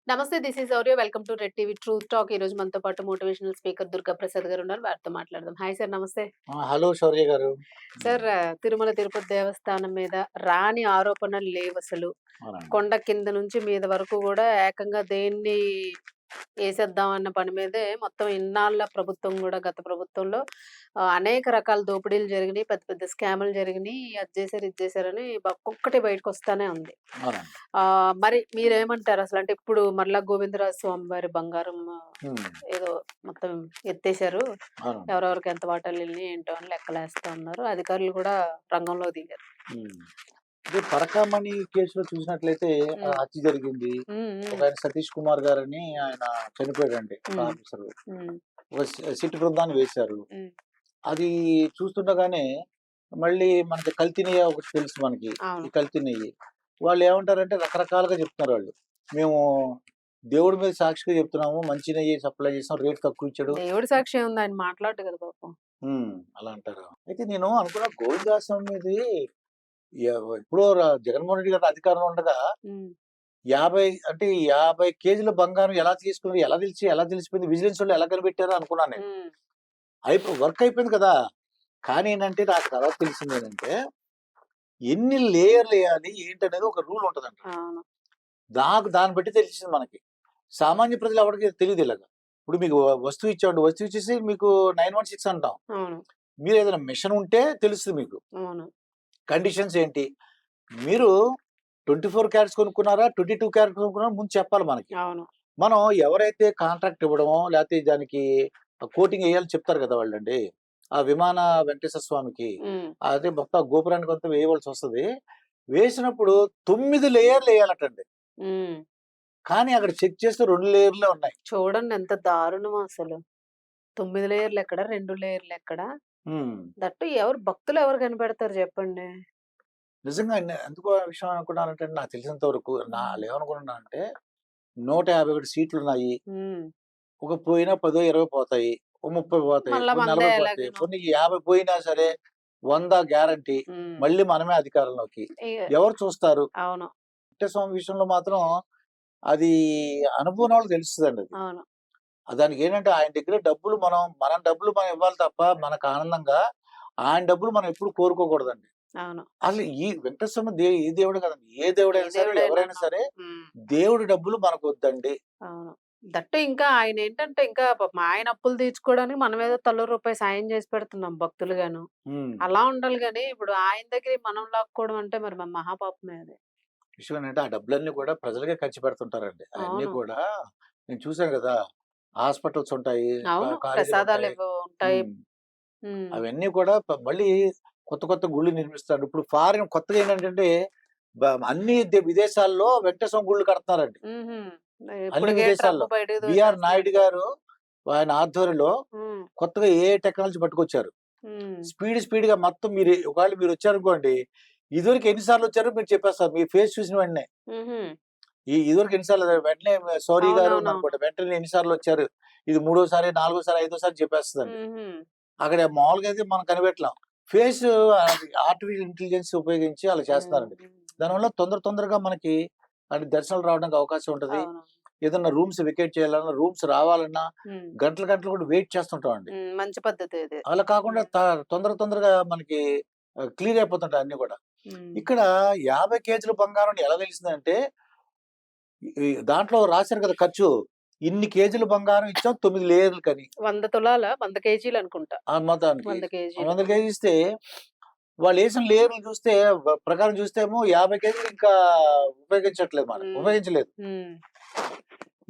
నమస్తే. This is audio. Welcome to red TV truth talk. ఈ రోజు మనతో పాటు మోటివేషనల్ స్పీకర్ దుర్గా ప్రసాద్ గారు ఉన్నారు. వారితో మాట్లాడదాం. హాయ్ సార్, నమస్తే. హలో శౌర్య గారు. సార్, తిరుమల తిరుపతి దేవస్థానం మీద రాని ఆరోపణలు లేవసలు. అవునండి. కొండ కింద నుంచి మీద వరకు గూడా ఏకంగా దేన్ని ఏసేద్దాం అన్న పని మీదే మొత్తం ఇన్నాళ్ల ప్రభుత్వం గూడా, గత ప్రభుత్వంలో అనేక రకాల దోపిడీలు జరిగినియి. పెద్ద పెద్ద స్కాములు జరిగినియి. అది జేశారు, ఇది జేశారని ఒక్కొక్కటి బయటకొస్తానే ఉంది. అవునండి. మరి మీరేమంటారు అసలు? అంటే ఇప్పుడు మరలా గోవిందరాజ స్వామి వారి బంగారం హ్మ్. ఏదో మొత్తం ఎత్తేసారు. అవునండి. ఎవరెవరికి ఎంత వాటాలెళ్ళినియి ఏంటో అని లెక్కలేస్తా ఉన్నారు. అధికారులు గూడా రంగంలో దిగారు. హ్మ్. ఇది పరకామణి కేసులో చూసినట్లయితే హ్మ్. హత్య జరిగింది. హ్మ్. హ్మ్. ఒకాయన సతీష్ కుమార్ గారని ఆయన చనిపోయాడండి. ఒక హ్మ్. ఆఫీసరు. హ్మ్. ఒక సిట్ బృందాన్ని వేశారు. హ్మ్. అది చూస్తుండగానే మళ్ళీ మనకి కల్తీ నెయ్యి ఒకటి తెలుసు మనకి. ఈ అవును. కల్తీ నెయ్యి. వాళ్ళేమంటారంటే రకరకాలుగా చెప్తున్నారు వాళ్ళు. మేము దేవుడి మీద సాక్షిగా చెప్తున్నాము. మంచి నెయ్యి సప్లై చేసాం. రేట్ తక్కువిచ్చాడు. దేవుడి సాక్షి ఏముంది, ఆయన మాట్లాడడు కదా పాపం. హ్మ్. అలా అంటారా? అయితే నేను అనుకున్న గోవిందరాజస్వామిది ఎప్పుడో జగన్మోహన్ రెడ్డి గారు అధికారంలో ఉండగా హ్మ్. 50 అంటే 50 కేజీల బంగారం ఎలా తీసుకున్నారు? ఎలా తెలిసిపోయింది? విజిలెన్స్ వోళ్ళు ఎలా కనిపెట్టారో అనుకున్నాను నేను. హ్మ్. వర్క్ అయిపోయింది కదా! కానీ ఏంటంటే నాకు తర్వాత తెలిసిందేంటంటే ఎన్ని లేయర్‌లేయాలి ఏంటనేది ఒక రూల్ ఉంటదంట. అవును. దాన్ని బట్టి తెలిసింది మనకి. సామాన్య ప్రజలు ఎవరికీ తెలీదు ఇలాగ. ఇప్పుడు మీకు వస్తువు ఇచ్చామండి. వస్తువు ఇచ్చేసి మీకు 916 అంటాం. అవును. మీరేదైనా మిషన్ ఉంటే తెలుస్తది మీకు. అవును. కండిషన్స్ ఏంటి? మీరు 24 క్యారెట్స్ కొనుక్కున్నారా? 22 క్యారెట్స్ కొనుక్కున్నారా? ముందు చెప్పాలి మనకి. అవును. మనం ఎవరైతే కాంట్రాక్ట్ ఇవ్వడమో, లేతే దానికి కోటింగ్ ఎయ్యాలని చెప్తారు కదా వాళ్ళండి. ఆ విమాన వెంకటేశ్వర స్వామికి. హ్మ్. అదే మొత్తం ఆ గోపురానికంతా వేయవలసొస్తది. వేసినప్పుడు 9 లేయర్‌లేయాలటండి. హ్మ్. కానీ అక్కడ చెక్ చేస్తే 2 లేయర్‌లే ఉన్నాయి. చూడండి ఎంత దారుణమో అసలు. 9 లేయర్‌లెక్కడ, 2 లేయర్‌లెక్కడ. హ్మ్. దట్టు భక్తులు ఎవరు కనిపెడతారు చెప్పండి? నిజంగా ఎందుకో ఆ విషయం అనుకున్నానంటే నాకు తెలిసినంత వరకు హ్మ్. నేనేమనుకున్నానంటే 151 సీట్లున్నాయి. హ్మ్. ఒక పోయినా 10, 20 పోతాయి. ఓ 30 పోతాయి. మళ్ళా కొన్ని మనదే 40 పోతాయి. ఎలాగేనో. కొన్ని 50 పోయినా సరే 100 గ్యారంటీ. హ్మ్. మళ్ళీ మనమే అధికారంలోకి. ఇగ ఎవరు చూస్తారు? అవును. వెంకటేశ్వర విషయంలో మాత్రం అది అనుభవం ఉన్నోళ్ళకి తెలుస్తదండి అది. అవును. దానికేంటంటే ఆయన దగ్గర డబ్బులు మన డబ్బులు మనం ఇవ్వాలి తప్ప మనకు ఆనందంగా ఆయన డబ్బులు మనం ఎప్పుడు కోరుకోకూడదండి. అవును. అసలు ఈ వెంకటేశ్వర స్వామి ఏ దేవుడే కాదండి. ఏ ఏ దేవుడైనా సరే, ఎవరైనా దేవుడైనాను. సరే హ్మ్. దేవుడి డబ్బులు మనకొద్దండి. అవును. దట్టు ఇంకా ఆయనేంటంటే ఇంకా పాపం ఆయన అప్పులు తీర్చుకోవడానికి మనమేదో తలో రూపాయి సాయం చేసి పెడుతున్నాం భక్తులుగాను. హ్మ్. అలా ఉండాలి గానీ, ఇప్పుడు ఆయన దగ్గరయి మనం లాక్కోవడం అంటే మరి మహాపాపమే అది. విషయం ఏంటంటే, ఆ డబ్బులన్నీ కూడా ప్రజలకే ఖర్చు పెడుతుంటారండి. అయన్నీ అవును. కూడా నేను చూసాను గదా! హాస్పిటల్స్ ఉంటాయి. అవును. కాలేజీలుంటాయి. ప్రసాదాలేవో ఉంటాయి. హ్మ్. హ్మ్. అవన్నీ కూడా మళ్ళీ కొత్త కొత్త గుళ్ళు నిర్మిస్తారు. ఇప్పుడు ఫారిన్ కొత్తగా ఏంటంటే అన్ని విదేశాల్లో వెంకటేశ్వర గుళ్ళు కడుతున్నారండి. హుహు. అన్ని ఇప్పటికే ట్రంప్ విదేశాల్లో. బయటకి బీఆర్ నాయుడు తోసేస్తున్నాడుగా. గారు ఆయన ఆధ్వర్యంలో హ్మ్. కొత్తగా టెక్నాలజీ పట్టుకొచ్చారు. హ్మ్. స్పీడ్‌గా మొత్తం ఒకవేళ మీరొచ్చారనుకోండి, ఇదివరకు ఎన్ని సార్లొచ్చారో మీరు చెప్పేస్తారు. మీ ఫేస్ చూసిన వెంటనే. హుహు. ఇదివరకు ఎన్ని సార్లు వెంటనే సౌరి గారు అవునవునవును. ఉందనుకోండి. వెంటనే ఎన్ని సార్లొచ్చారు. ఇది మూడోసారి, నాలుగోసారి, ఐదోసారి చెప్పేస్తదండి. హుహు. అక్కడ మామూలుగా అయితే మనం కనిపెట్టలేం. ఫేస్ ఆర్టిఫిషియల్ ఇంటెలిజెన్స్ ఉపయోగించి అలా హ్మ్. చేస్తున్నారండి. హ్మ్. దానివల్ల తొందరగా మనకి దర్శనాలు రావడానికి అవకాశం ఉంటది. అవును. ఏదన్నా రూమ్స్ వెకేట్ చేయాలన్నా, రూమ్స్ రావాలన్నా హ్మ్. గంటలు కూడా వెయిట్ చేస్తుంటామండి. హ్మ్. మంచి పద్ధతే ఇది. అలా కాకుండా హ్మ్. తొందరగా మనకి క్లియర్ అయిపోతుంటాయి అన్నీ గూడా. హ్మ్. ఇక్కడ 50 కేజీల బంగారం ఎలా తెలిసిందంటే దాంట్లో రాశారు కదా ఖర్చు. ఇన్ని కేజీల బంగారం ఇచ్చాం 9 లేయర్‌లకని. 100 తులాలా? 100 కేజీలనుకుంటా. ఆ మొత్తానికి. 100 కేజీలు. 100 కేజీలు ఇస్తే వాళ్ళేసిన లేయర్‌లు చూస్తే ప్రకారం చూస్తేమో 50 కేజీలు ఇంకా ఉపయోగించట్లేదు మాట. హ్మ్. ఉపయోగించలేదు. హ్మ్.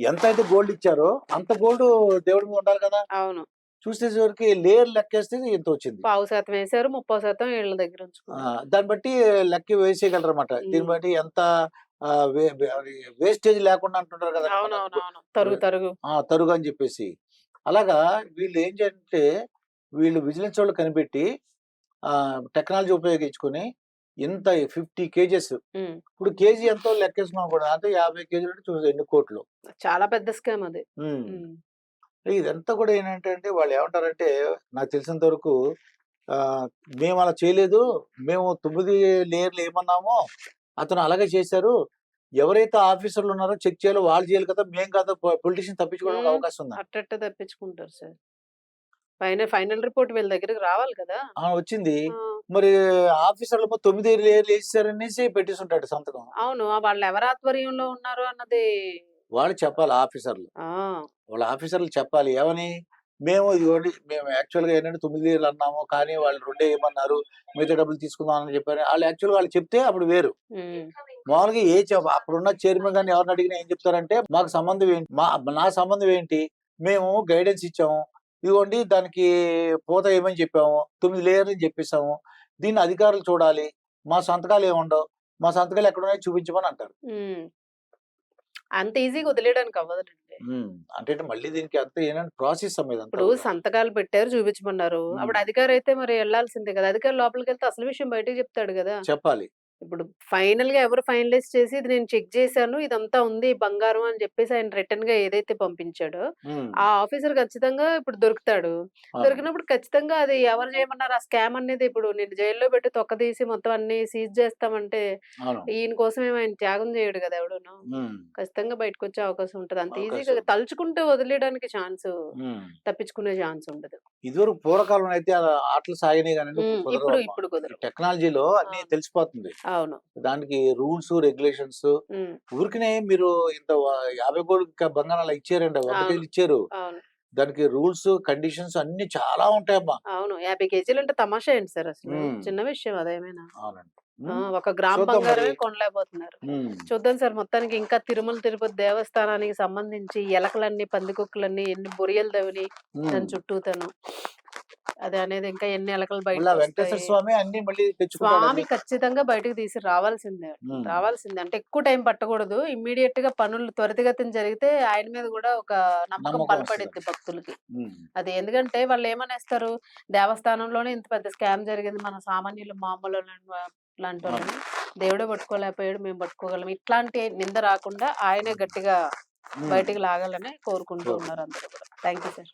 ఎంతైతే గోల్డ్ ఇచ్చారో అంత గోల్డు దేవుడి మీద ఉండాలి కదా! అవును. చూసేసరికి లేయర్‌లు లెక్కేస్తే ఇంతొచ్చింది. 15% వేశారు. 30% ఈళ్ళ దగ్గర ఉంచుకున్నారు. దాన్ని బట్టి లెక్క వేసేయగలరన్నమాట. దీన్ని హ్మ్. బట్టి ఎంత వే వే అది వేస్టేజ్ లేకుండా అంటుంటారు కదండీ! మన అవునవునవును. తరుగు, తరుగు. తరుగని జెప్పేసి. అలాగా వీళ్ళేం చేయంటే వీళ్ళు విజిలెన్స్ వోళ్ళు కనిపెట్టి టెక్నాలజీ ఉపయోగించుకొని ఇంత 50 కేజెస్ హ్మ్. ఇప్పుడు కేజీ ఎంతో లెక్కేసుకున్నాం కూడా అంటే 50 కేజీలంటే చూడు ఎన్ని కోట్లు. చాలా పెద్ద స్కామ్ అది. హ్మ్. హ్మ్. ఇదంతా కూడా ఏంటంటే వాళ్ళేమంటారంటే నాకు తెలిసినంత వరకు ఆహ్, మేమలా చేయలేదు. మేము 9 లేయర్‌లు ఏయమన్నామో అతను అలాగే చేశారు. ఎవరైతే ఆఫీసర్లు ఉన్నారో చెక్ చేయాలో వాళ్ళు చేయాలి కదా, మేము కదా పొలిటీషియన్ తప్పించుకోవడానికి హ్మ్. అవకాశం ఉందా? అట్టట్ట తప్పించుకుంటారు సార్. ఫైనల్ రిపోర్ట్ వీళ్ళ దగ్గరికి రావాలి కదా! వచ్చింది. ఆ! మరి ఆఫీసర్లేమో 9 లేయర్లు ఏసేసారనేసి పెట్టేసుంటాడు సంతకం. అవును. వాళ్ళు ఎవరి ఆధ్వర్యంలో ఉన్నారు అన్నది వాళ్ళు చెప్పాలి ఆఫీసర్లు. ఆ! వాళ్ళ ఆఫీసర్లు చెప్పాలి. ఏమని? మేము ఇదిగోండి మేము యాక్చువల్‌గా ఏంటంటే 9 లేయర్లు అన్నాము. కానీ వాళ్ళు 2 ఏయమన్నారు. మిగతా డబ్బులు తీసుకుందాం అని చెప్పారు. ఆళ్ళు యాక్చువల్‌గా వాళ్ళు చెప్తే అప్పుడు వేరు. హ్మ్. మామూలుగా అప్పుడున్న చైర్మన్ గారిని ఎవరిని అడిగినా ఏం చెప్తారంటే, మాకు సంబంధం ఏంటి? నా సంబంధం ఏంటి? మేము గైడెన్స్ ఇచ్చాము. ఇదిగోండి దానికి పూత ఏయమని చెప్పాము. 9 లేయర్లని చెప్పేసాము. దీన్ని అధికారులు చూడాలి. మా సంతకాలు ఏముండవు. మా సంతకాలు ఎక్కడున్నాయో చూపించమని అంటారు. హ్మ్. అంత ఈజీగా వదిలేయడానికి అవ్వదులెండి. అంటే మళ్ళీ దీనికి అంతా ఏంటంటే ప్రాసెస్ అమ్మ ఇదంతా ఇప్పుడు గూడా. సంతకాలు పెట్టారు చూపించమన్నారు. హ్మ్. అప్పుడు అధికారైతే మరి ఎళ్ళాల్సిందే కదా! అధికారి లోపలికెళ్తే అసలు విషయం బయటకి చెప్తాడు గదా! చెప్పాలి. ఇప్పుడు ఫైనల్‌గా ఎవరు ఫైనలైజ్ చేసి ఇది నేను చెక్ చేశాను. ఇదంతా ఉంది బంగారం అని చెప్పేసి ఆయన రిటర్న్‌గా ఏదైతే పంపించాడో, హ్మ్. ఆ ఆఫీసర్ ఖచ్చితంగా ఇప్పుడు దొరుకుతాడు. అవును. దొరికినప్పుడు ఖచ్చితంగా అది ఎవరు చేయమన్నారు? ఆ స్కామ్ అనేది ఇప్పుడు నిన్ను జైల్‌లో పెట్టి తొక్కదీసి మొత్తం అన్నీ సీజ్ చేస్తామంటే, అవును. ఈయన కోసం ఏమి ఆయన త్యాగం చేయడు కదా ఎవడును. హ్మ్. ఖచ్చితంగా బయటకొచ్చే అవకాశం ఉంటది. అంత ఈజీగా అవకాశం. తలుచుకుంటే వదిలేయడానికి హ్మ్. తప్పించుకునే ఛాన్స్ ఉండదు. ఇదివరకు పూర్వకాలంలో అయితే ఆటలు సాగినాయి గానండి. ఇప్పుడు కుదరవమ్మా. ఇప్పుడు ఈ కుదరవు. టెక్నాలజీలో అన్నీ అవును. తెలిసిపోతుంది. అవును. దానికి రూల్స్, రెగ్యులేషన్స్ హ్మ్. ఊరికనే మీరు ఇంత 50 కోట్ల బంగారం అలా ఇచ్చారండి. 100 అవును. కేజీలు ఇచ్చారు. అవును. దానికి రూల్స్, కండిషన్స్ అన్నీ చాలా ఉంటాయమ్మా. అవును. 50 కేజీలంటే తమాషా ఏంటి సార్ అసలు? హ్మ్. చిన్న విషయం అదేమైనా? అవునండి. ఆ! హ్మ్. ఒక గ్రామ్ చూద్దాం మరి. బంగారమే కొనలేకపోతున్నారు. హ్మ్. చూద్దాం సార్ మొత్తానికి ఇంకా తిరుమల తిరుపతి దేవస్థానానికి సంబంధించి ఎలకలన్నీ, పందికొక్కులన్నీ ఎన్ని బొరియలు తవ్వినియి హ్మ్. దాని చుట్టూతను. అది అనేది ఇంకా ఎన్ని ఎలకలు మళ్ళా వెంకటేశ్వర బయటకొస్తాయి. స్వామి అన్నీ మళ్ళీ స్వామి తెచ్చుకుంటాడండి. ఖచ్చితంగా బయటకి తీసి రావాల్సిందే. హ్మ్. రావాల్సిందే. అంటే ఎక్కువ టైం పట్టకూడదు. ఇమ్మీడియేట్‌గా పనులు త్వరితగతిన జరిగితే ఆయన మీద గూడా ఒక నమ్మకం నమ్మకం వస్తదండి. బలపడిద్ది భక్తులకి. హ్మ్. అది ఎందుకంటే వాళ్ళేమనేస్తారు, దేవస్థానంలోనే ఇంత పెద్ద స్కామ్ జరిగింది. మన సామాన్యులు మామూలోళ్ళని అవును. లాంటోళ్ళని దేవుడే పట్టుకోలేకపోయాడు. మేము పట్టుకోగలం. ఇట్లాంటి నింద రాకుండా ఆయనే హ్మ్. గట్టిగా హ్మ్. బయటికి లాగాలని కోరుకుంటూ కోరుకుందాం. ఉన్నారు అందరూ కూడా. Thank you sir.